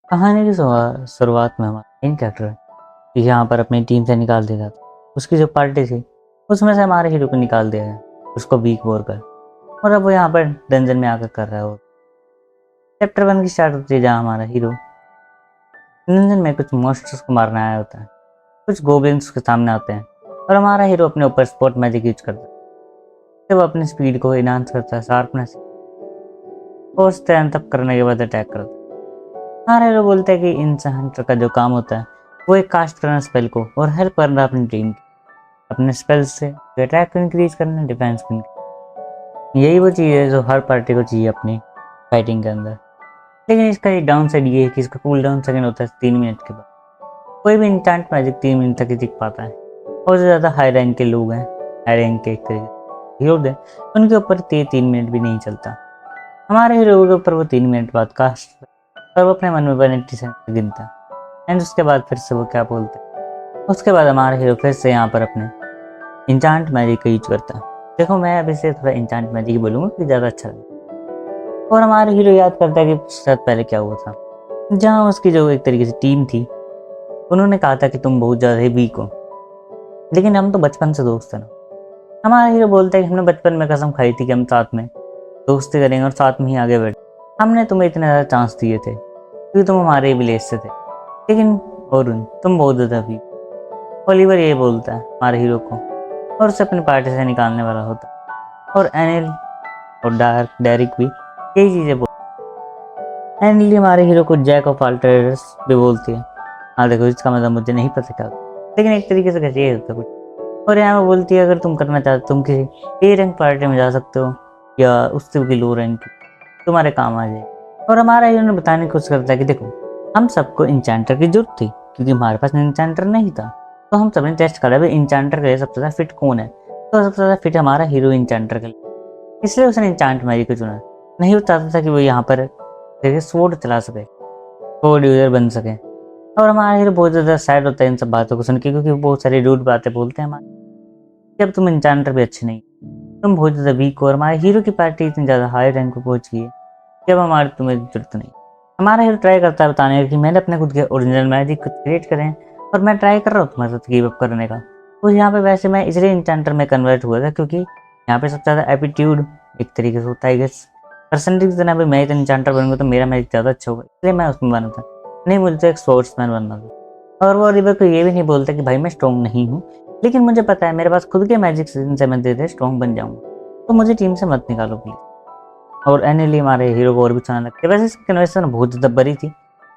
कहानी की शुरुआत में हमारा मेन कैरेक्टर यहाँ पर अपनी टीम से निकाल दिया था। उसकी जो पार्टी थी उसमें से हमारे हीरो को निकाल दिया गया, उसको वीक बोलकर। और अब वो यहाँ पर डंजन में आकर कर रहा है। वो चैप्टर 1 की स्टार्ट होती है जहाँ हमारा हीरो डंजन में कुछ मॉन्स्टर्स को मारने आया होता है। कुछ गोब्लिन्स के सामने आते हैं और हमारा हीरो अपने ऊपर स्पॉट मैजिक यूज करता है। जब वो अपनी स्पीड को इनहांस करता है, शार्पनेस और स्टैंड तक करने के बाद अटैक करता है। हमारा हीरो बोलता है कि इंसान हंटर का जो काम होता है वो एक कास्ट करना स्पेल को और हेल्प करना अपनी टीम की, अपने स्पेल्स से अटैक को इंक्रीज करना, डिफेंस को increase। यही वो चीज़ है जो हर पार्टी को चाहिए अपनी फाइटिंग के अंदर। लेकिन इसका एक डाउन साइड ये है कि इसका कूल डाउन सेकंड होता है 3 मिनट के बाद। कोई भी इंस्टेंट मैजिक 3 मिनट तक ही दिख पाता है। और जो ज़्यादा हाई रैंक के लोग हैं, हाई रैंक के एक तरीके हीरो हैं, उनके ऊपर 3 मिनट भी नहीं चलता। हमारे हीरो के ऊपर वो 3 मिनट बाद कास्ट और वो अपने मन में 180 सेकंड गिनता है। एंड उसके बाद फिर से वो क्या बोलते हैं, उसके बाद हमारा हीरो फिर से यहाँ पर अपने इंचांट मैजिक का यूज करता है। देखो मैं अब इसे थोड़ा इंचांट मैजिक बोलूँगा कि ज़्यादा अच्छा लगेगा। और हमारा हीरो याद करता है कि शायद पहले क्या हुआ था, जहाँ उसकी जो एक तरीके से टीम थी उन्होंने कहा था कि तुम बहुत ज़्यादा ही वीक हो, लेकिन हम तो बचपन से दोस्त हैं ना। हमारा हीरो बोलता है कि हमने बचपन में कसम खाई थी कि हम साथ में दोस्ती करेंगे और साथ में ही आगे बढ़े। हमने तुम्हें इतने ज़्यादा चांस दिए थे क्योंकि तुम हमारे विलेज से थे, लेकिन अरुण तुम बहुत ज़्यादा वीक। ओलिवर ये बोलता है हमारे हीरो को और उसे अपनी पार्टी से निकालने वाला होता है। और एनिल और डेरिक भी यही चीज़ें बोलते हैं। एनिल हमारे हीरो को जैक ऑफ ऑल ट्रेडर्स भी बोलती है। हाँ देखो इसका मतलब मुझे नहीं पता क्या, लेकिन एक तरीके से कैसे ये होता है कुछ। और यहाँ पे बोलती है अगर तुम करना चाहते तुम किसी ए रैंक पार्टी में जा सकते हो या उससे भी लो रैंक की, तुम्हारे काम आ जाए। और हमारा हीरो ने बताने की कोशिश करता है कि देखो हम सबको इंचेंटर की जरूरत थी क्योंकि हमारे पास इंचेंटर नहीं था, तो हम सबने टेस्ट करा भाई इंचेंटर के लिए सबसे ज़्यादा फिट कौन है। तो सबसे ज़्यादा फिट हमारा हीरो इंचेंटर के लिए, इसलिए उसने इंचांट मैजिक को चुना। नहीं वो चाहता था कि वो यहाँ पर देखिए स्वॉर्ड चला सके, स्वॉर्ड यूजर बन सके। और हमारा हीरो बहुत ज़्यादा सैड होता है इन सब बातों को सुन के, क्योंकि बहुत सारी रूड बातें बोलते हैं हमारे कि अब तुम इंचेंटर भी अच्छे नहीं, तुम बहुत ज़्यादा वीक हो और हमारे हीरो की पार्टी इतनी ज़्यादा हाई रैंक पर पहुँच गई है कि अब हमारी तुम्हें जरूरत नहीं। हमारा हीरो ट्राई करता है बताने का कि मैंने अपने खुद के ओरिजिनल मैजिक खुद क्रिएट करें और मैं ट्राई कर रहा हूँ तुम्हारे साथ गिव अप करने का। तो यहाँ पे वैसे मैं इसलिए इंचेंटर में कन्वर्ट हुआ था क्योंकि यहाँ पे सबसे ज़्यादा एप्टीट्यूड एक तरीके से होता है गेस परसेंटेज देना भाई, मैं इतना इंचेंटर बनूंगा तो मेरा मैजिक ज़्यादा अच्छा होगा, इसलिए मैं उसमें बना था। नहीं मुझे तो एक स्पोर्ट्समैन बनना था। और वो रिवर को ये भी नहीं बोलता कि भाई मैं स्ट्रॉन्ग नहीं हूँ, लेकिन मुझे पता है मेरे पास खुद के मैजिक से मैं दे स्ट्रॉन्ग बन जाऊँगा, तो मुझे टीम से मत निकालो प्लीज़। और एनिली हमारे हीरो को और भी सुनाने लगती है। वैसे इसकी कन्वर्सेशन बहुत ज़्यादा बड़ी थी।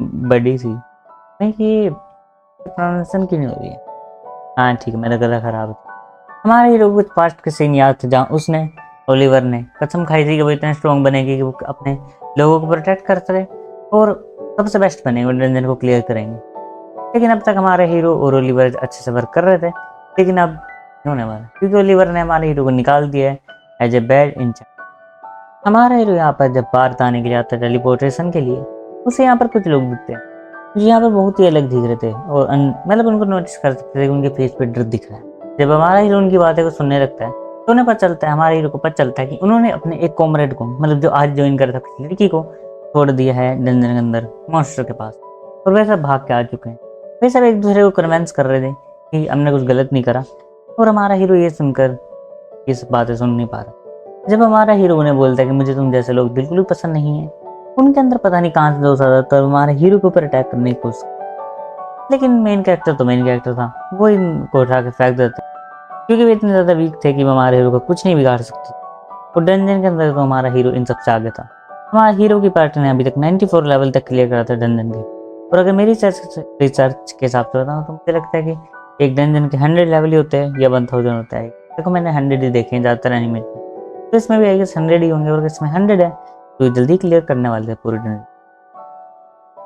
नहीं कि प्रोनाउंसिएशन क्यों नहीं हो रही है, हाँ ठीक है मेरा गला खराब है। हमारे हीरो को कुछ पास्ट के सीन याद थे जहाँ उसने ओलिवर ने कसम खाई थी कि वो इतने स्ट्रॉन्ग बनेगी कि वो अपने लोगों को प्रोटेक्ट कर सके और सबसे बेस्ट बनेंगे, डंजन को क्लियर करेंगे। लेकिन अब तक हमारे हीरो और ओलिवर अच्छे से वर्क कर रहे थे, लेकिन अब नहीं होने वाला क्योंकि ओलिवर ने हमारे हीरो को निकाल दिया है एज ए बैड इंचार्ज। हमारा हीरो यहाँ पर जब भारत आने के लिए आता है टेलीपोर्टेशन के लिए, उसे यहाँ पर कुछ लोग दिखते हैं जो यहाँ पर बहुत ही अलग दिख रहे थे और मतलब उनको नोटिस कर सकते थे कि उनके फेस पे डर दिख रहा है। जब हमारा हीरो उनकी बातें को सुनने लगता है तो उन्हें पता चलता है, हमारे हीरो को पता चलता है कि उन्होंने अपने एक कॉमरेड को मतलब जो आज ज्वाइन करा था किसी लड़की को छोड़ दिया है डंजन के अंदर मॉन्स्टर के पास, और वे सब भाग के आ चुके हैं। वे सब एक दूसरे को कन्विंस कर रहे थे कि हमने कुछ गलत नहीं करा, और हमारा हीरो ये सुनकर ये सब बातें सुन नहीं पा रहा। जब हमारा हीरो उन्हें बोलता है कि मुझे तुम जैसे लोग बिल्कुल भी पसंद नहीं है, उनके अंदर पता नहीं कहाँ से दोस्त आ जाता है और हमारे हीरो के ऊपर अटैक करने की कोशिश। लेकिन मेन कैरेक्टर तो मेन कैरेक्टर था, वो इनको उठा के फेंक देते क्योंकि वे इतने ज़्यादा वीक थे कि वो हमारे हीरो को कुछ नहीं बिगाड़ सकते। और डंजन के अंदर तो हमारा हीरो इन सबसे आगे था। हमारा हीरो की पार्टी ने अभी तक 94 लेवल तक क्लियर करा था डंजन के। और अगर मेरी रिसर्च के हिसाब से बताऊँ तो मुझे लगता है कि एक डंजन के 100 लेवल ही होते हैं या 1000 होता है। देखो मैंने 100 ही देखे हैं ज़्यादातर एनिमे, तो इसमें भी आई गेस 100 ही होंगे, और इसमें 100 है तो जल्दी क्लियर करने वाले थे पूरी डंजन।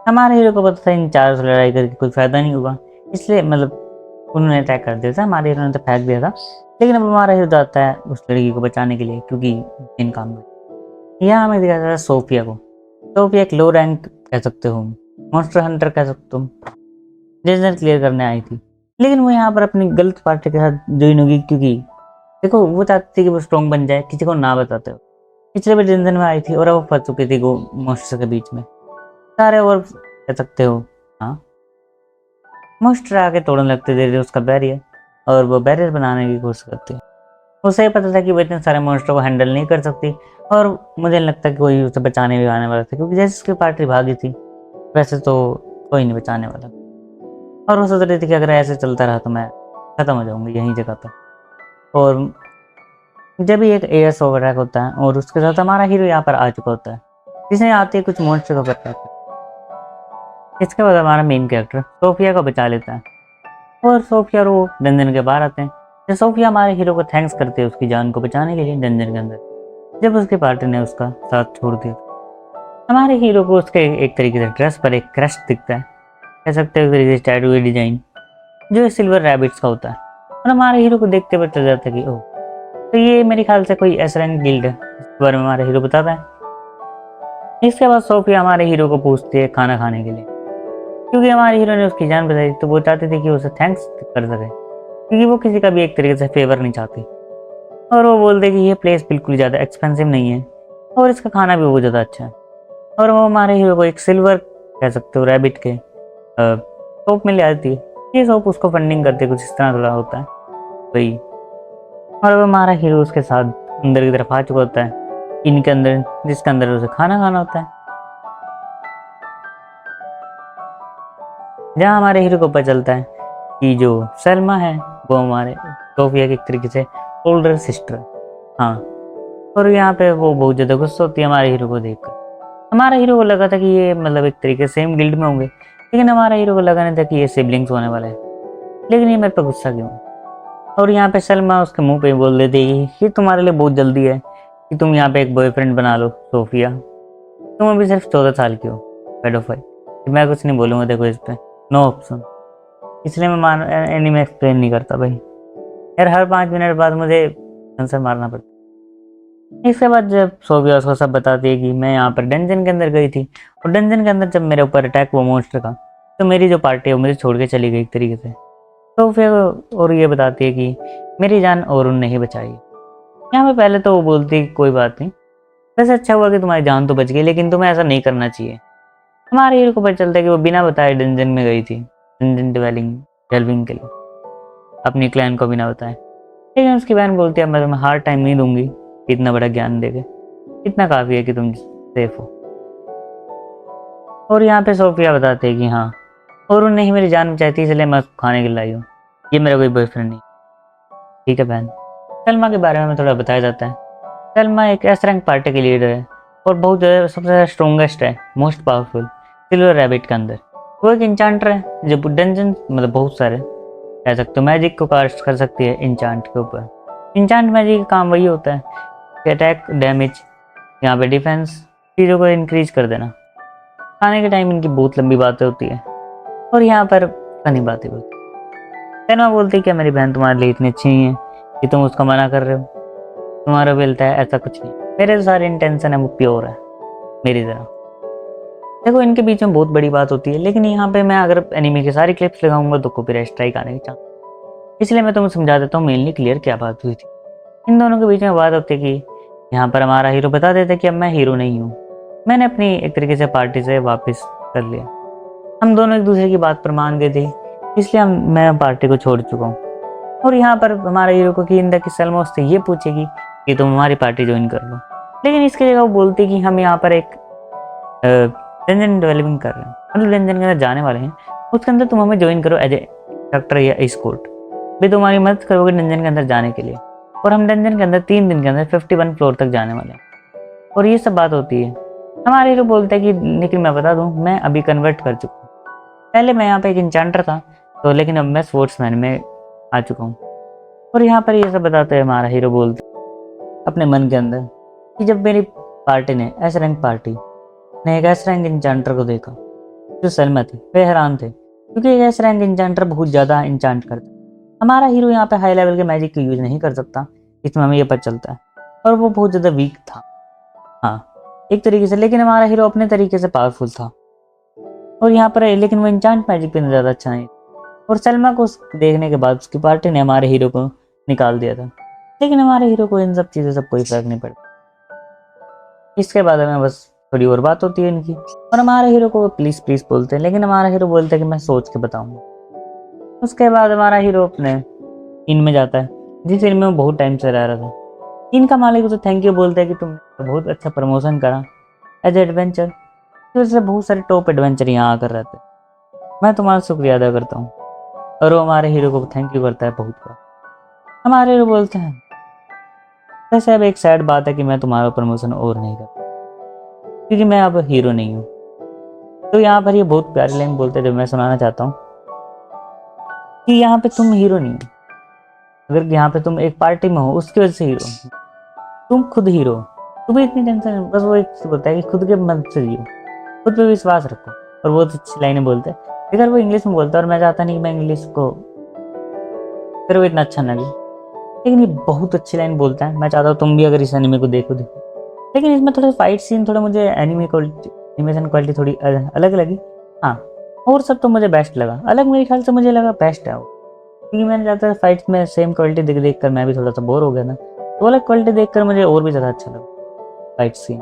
हमारे हीरो को पता था इन चारों से लड़ाई करके कोई फायदा नहीं होगा, इसलिए मतलब उन्होंने अटैक कर दिया था। हमारे हीरो ने तो फेंक दिया था, लेकिन अब हमारा हीरो जाता है उस लड़की को बचाने के लिए क्योंकि इन काम में यहाँ हमें दिखाया जाता है सोफिया को। सोफिया एक लो रैंक कह सकते हो, मॉन्स्टर हंटर कह सकते हो, डिजनर क्लियर करने आई थी। लेकिन वो यहाँ पर अपनी गलत पार्टी के साथ ज्वाइन होगी क्योंकि देखो वो चाहती थी कि वो स्ट्रॉन्ग बन जाए किसी को ना बताते हो, इसलिए वो डिजनर में आई थी और अब वो फंस चुकी थी वो मॉन्स्टर के बीच में। सारे और कह सकते हो। हाँ, मोस्टर आके तोड़ने लगते धीरे धीरे उसका बैरियर, और वो बैरियर बनाने की कोशिश करती है। उसे ये पता था कि वो इतने सारे मॉन्स्टर को हैंडल नहीं कर सकती, और मुझे नहीं लगता कि कोई उसे बचाने भी आने वाला था, क्योंकि जैसे उसकी पार्टी भागी थी वैसे तो कोई नहीं बचाने वाला। और वो सोच रही थी कि अगर ऐसे चलता रहा तो मैं खत्म हो जाऊंगी यहीं जगह पे। और जब भी एक एयर्स ओवर अटैक होता है और उसके साथ हमारा हीरो यहाँ पर आ चुका होता है, जिसने आते ही कुछ मॉन्स्टर को करता है। इसके बाद हमारा मेन कैरेक्टर सोफिया को बचा लेता है, और सोफिया और वो डंजन के बाहर आते हैं। जब सोफिया हमारे हीरो को थैंक्स करती है उसकी जान को बचाने के लिए डंजन के अंदर, जब उसके पार्टनर ने उसका साथ छोड़ दिया। हमारे हीरो को उसके एक तरीके से ड्रेस पर एक क्रश दिखता है, कह सकते हो एक तरीके से टैटू का डिजाइन, जो सिल्वर रैबिट्स का होता है। और हमारे हीरो को देखते हुए चल जाता है कि ओह, तो ये मेरे ख्याल से कोई एसरन गिल्ड है। इसके बारे में हमारा हीरो बताता है। इसके बाद सोफिया हमारे हीरो को पूछती है खाना खाने के लिए, क्योंकि हमारे हीरो ने उसकी जान बचाई, तो वो चाहते थे कि उसे थैंक्स कर सके, क्योंकि वो किसी का भी एक तरीके से फेवर नहीं चाहती। और वो बोलते कि ये प्लेस बिल्कुल ज़्यादा एक्सपेंसिव नहीं है और इसका खाना भी बहुत ज़्यादा अच्छा है। और वो हमारे हीरो को एक सिल्वर कह सकते हो रैबिट के शॉप में ले आती है। ये शॉप उसको फंडिंग करती है, कुछ इस तरह थोड़ा होता है वही। और अब हमारा हीरो उसके साथ अंदर की तरफ आ चुका होता है, इनके अंदर, जिसके अंदर उसे खाना खाना होता है। जहाँ हमारे हीरो को पता चलता है कि जो सलमा है वो हमारे सोफिया की एक तरीके से ओल्डर सिस्टर। हाँ, और यहाँ पे वो बहुत ज़्यादा गुस्सा होती है हमारे हीरो को देखकर। हमारा हीरो को लगा था कि ये मतलब एक तरीके से सेम गिल्ड में होंगे, लेकिन हमारा हीरो को लगा नहीं था कि ये सिबलिंग्स होने वाले हैं। लेकिन ये मेरे पे गुस्सा क्यों? और यहाँ पे सलमा उसके मुंह पे बोल देती है कि ये तुम्हारे लिए बहुत जल्दी है कि तुम यहाँ पे एक बॉयफ्रेंड बना लो सोफिया, तुम अभी सिर्फ 14 साल की हो, पेडोफाइल। मैं कुछ नहीं बोलूँगा, देखो इस पे नो ऑप्शन, इसलिए मैं एनीमे एक्सप्लेन नहीं करता भाई यार, हर 5 मिनट बाद मुझे आंसर मारना पड़ता। इसके बाद जब सोफिया उसको सब बताती है कि मैं यहाँ पर डंजन के अंदर गई थी, और डंजन के अंदर जब मेरे ऊपर अटैक हुआ मॉन्स्टर का, तो मेरी जो पार्टी है वो मुझे छोड़ के चली गई एक तरीके से। तो फिर और ये बताती है कि मेरी जान और उन नहीं बचाई। यहाँ पे पहले तो वो बोलती है कि कोई बात नहीं, वैसे अच्छा हुआ कि तुम्हारी जान तो बच गई, लेकिन तुम्हें ऐसा नहीं करना चाहिए। हमारे हीरो को पता चलता है कि वो बिना बताए डंजन में गई थी, डंजन डेल्विंग के लिए, अपनी क्लैन को बिना बताए। लेकिन उसकी बहन बोलती है मैं तुम्हें हार्ड टाइम नहीं दूंगी इतना बड़ा ज्ञान देके, इतना काफ़ी है कि तुम सेफ हो। और यहाँ पे सोफिया बताते हैं कि हाँ, और उन्हें ही मेरी जान बचाई थी, इसलिए मैं उसको खाने के लिए लाई हूँ, ये मेरा कोई बॉयफ्रेंड नहीं। ठीक है बहन। सलमा के बारे में हमें थोड़ा बताया जाता है। सलमा एक एस रैंक पार्टी की लीडर है, और बहुत ज़्यादा सबसे ज़्यादा स्ट्रोंगेस्ट है, मोस्ट पावरफुल सिल्वर रैबिट के अंदर। वो एक इंचांटर है जो डंजन मतलब बहुत सारे कह सकते हो मैजिक को कास्ट कर सकती है इंचांट के ऊपर। इंचांट मैजिक का काम वही होता है कि अटैक, डैमेज, यहाँ पे डिफेंस चीज़ों को इंक्रीज कर देना। खाने के टाइम इनकी बहुत लंबी बातें होती है, और यहाँ पर फनी बातें होती है। सलमा बोलती है कि मेरी बहन तुम्हारे लिए इतनी अच्छी नहीं है कि तुम उसका मना कर रहे हो, तुम्हारा बेलता है, ऐसा कुछ नहीं, मेरे जो सारे इंटेंशन है वो प्योर है मेरी तरह। देखो इनके बीच में बहुत बड़ी बात होती है, लेकिन यहाँ पे मैं अगर एनिमे की सारी क्लिप्स लगाऊंगा तो कॉपीराइट स्ट्राइक आने की चांस, इसलिए मैं तुम्हें समझा देता हूँ मेनली क्लियर क्या बात हुई थी। इन दोनों के बीच में बात होती है कि यहाँ पर हमारा हीरो बता देता है कि अब मैं हीरो नहीं हूँ, मैंने अपनी एक तरीके से पार्टी से वापस कर लिया, हम दोनों एक दूसरे की बात पर मान गए थे, इसलिए मैं पार्टी को छोड़ चुका हूँ। और यहाँ पर हमारे हीरो को की इंदा की सलमा उससे ये पूछेगी कि तुम हमारी पार्टी ज्वाइन कर लो, लेकिन इसकी जगह वो बोलती कि हम यहाँ पर एक डंजन डेवलपिंग कर रहे हैं, मतलब डंजन के अंदर जाने वाले हैं, उसके अंदर तुम हमें ज्वाइन करो एज ए डॉक्टर या एस्कॉर्ट, भी तुम्हारी मदद करोगे डंजन के अंदर जाने के लिए, और हम डंजन के अंदर 3 दिन के अंदर 51 फ्लोर तक जाने वाले हैं। और ये सब बात होती है। हमारे हीरो बोलते हैं कि लेकिन मैं बता दूं मैं अभी कन्वर्ट कर चुका हूँ, पहले मैं यहाँ पे एक इंचांटर था तो, लेकिन अब मैं स्पोर्ट्समैन में आ चुका हूँ। और यहाँ पर ये सब बताते हैं हमारा हीरो बोलते अपने मन के अंदर कि जब मेरी पार्टी ने एस रैंक पार्टी ने एक एस रैंक इंचांटर को देखा जो सलमा थी, वे हैरान थे, क्योंकि एक एस रैंक इंचांटर बहुत ज़्यादा इंचांट करता है। हमारा हीरो यहाँ पे हाई लेवल के मैजिक का यूज नहीं कर सकता, इसमें हमें ये पता चलता है, और वो बहुत ज़्यादा वीक था हाँ एक तरीके से, लेकिन हमारा हीरो अपने तरीके से पावरफुल था। और यहाँ पर लेकिन वो इंचांट मैजिक पे ज़्यादा अच्छा नहीं, और सलमा को देखने के बाद उसकी पार्टी ने हमारे हीरो को निकाल दिया था, लेकिन हमारे हीरो को इन सब चीज़ों से कोई फर्क नहीं पड़ता। इसके बाद हमें बस थोड़ी और बात होती है इनकी, और हमारे हीरो को वो प्लीज प्लीज बोलते हैं, लेकिन हमारा हीरो बोलता है कि मैं सोच के बताऊंगा। उसके बाद हमारा हीरो अपने इन में जाता है, जिस इन में वो बहुत टाइम से रह रहा था। इनका मालिक उसे थैंक यू बोलता है कि तुमने बहुत अच्छा प्रमोशन करा एज एडवेंचर, तो इससे बहुत सारे टॉप एडवेंचर यहाँ आकर रहते हैं, मैं तुम्हारा शुक्रिया अदा करता हूँ। और वो हमारे हीरो को थैंक यू करता है बहुत बार। हमारे हीरो बोलते हैं वैसे अब एक सैड बात है कि मैं तुम्हारा प्रमोशन और नहीं करता क्योंकि मैं अब हीरो नहीं हूँ। तो यहाँ पर ये बहुत प्यारी लाइन बोलते हैं जो मैं सुनाना चाहता हूँ कि यहाँ पे तुम हीरो नहीं हो, अगर यहाँ पे तुम एक पार्टी में हो उसकी वजह से हीरो, तुम खुद हीरो, तुम्हें इतनी टेंशन। बस वो एक चीज बोलता है कि खुद के मन से जियो, खुद पे विश्वास रखो। और बहुत अच्छी लाइनें बोलते हैं, अगर वो इंग्लिश में बोलता है और मैं चाहता नहीं कि मैं इंग्लिश को फिर वो इतना अच्छा ना लगे, लेकिन ये बहुत अच्छी लाइन बोलता है। मैं चाहता हूँ तुम भी अगर इस एनिमे को देखो। लेकिन इसमें थोड़े फाइट सीन, थोड़ा मुझे एनिमे क्वालिटी, एनिमेशन क्वालिटी थोड़ी अलग लगी। हाँ, और सब तो मुझे बेस्ट लगा, अलग मेरे ख्याल से मुझे लगा बेस्ट है वो, क्योंकि मैंने ज़्यादातर फाइट में सेम क्वालिटी देख कर मैं भी थोड़ा सा बोर हो गया था, तो अलग क्वालिटी देख कर मुझे और भी ज़्यादा अच्छा लगा फाइट सीन।